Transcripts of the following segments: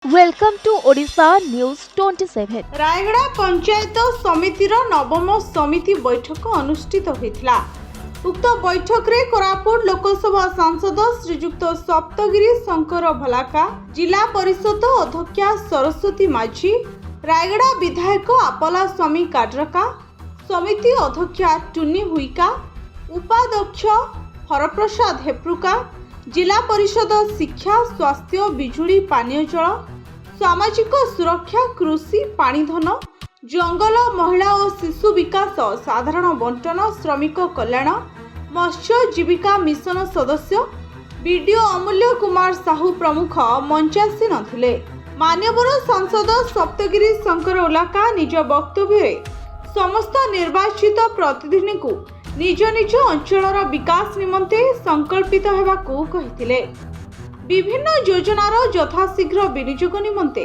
Welcome to Odisha News 27. Rayagada panchayat समितिर नवम समिति बैठक अनुष्ठित होइथिला। उक्त बैठक रे कोरापुट लोकसभा सांसद श्रीजुक्त सप्तगिरी शंकर भलाका, जिला परिषद अध्यक्षा सरस्वती माझी, रायगड़ा विधायक आपला स्वामी काड्रका, समिति अध्यक्षा टुनी हुईका, उपाध्यक्ष हरप्रसाद हेप्रुका, जिला परिषद शिक्षा स्वास्थ्य बिजुली पानीय जल सामाजिक सुरक्षा कृषि पानीधन जंगल महिला और शिशु विकास साधारण बंटन श्रमिक कल्याण मत्स्य जीविका मिशन सदस्य बीडीओ अमूल्य कुमार साहू प्रमुख मंचासीन थिले। मान्यवर सांसद सप्तगिरी शंकर ओलाका निज वक्तव्य समस्त निर्वाचित प्रतिनिधि को निज निज अंचलर विकास निमंते संकल्पित हेबाकू कहिथिले। विभिन्न योजनार यथाशीघ्र विनियोग निमंते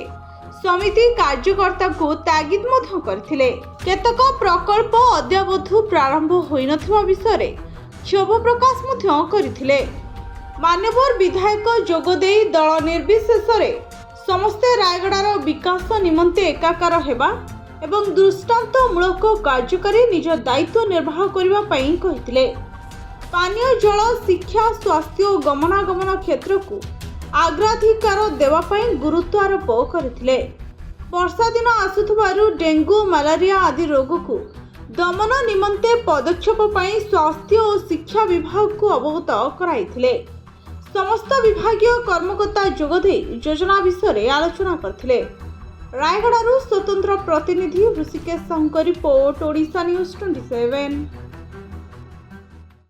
समिति कार्यकर्ता को तागिद मध्य करथिले। केतक प्रकल्प अद्यावधि प्रारंभ होई नथिबा विषय क्षोभ प्रकाश मध्य करथिले। मान्यवर विधायक जोगदेई दल निर्विशेष रे समस्ते रायगड़ार विकास निमंते एकाकार हेबा एवं दृष्टांतमूलक कार्यकारी निज दायित्व निर्वाह करबा पई कहिथिले। पानीय जल शिक्षा स्वास्थ्य और गमनागमन क्षेत्र को अग्राधिकार देवा पई गुरुत्व आरोप करथिले। वर्षा दिन आसुथबारु डेंगू मलेरिया आदि रोग को दमन निमंते पदक्षेप पई स्वास्थ्य और शिक्षा विभाग को अवगत कराइथिले। समस्त विभागीय कर्मकर्ता जोगदे योजना विषय आलोचना करथिले। रायगड़ारू स्वतंत्र प्रतिनिधि ऋषिकेश साहू रिपोर्ट ओडिशा न्यूज 27।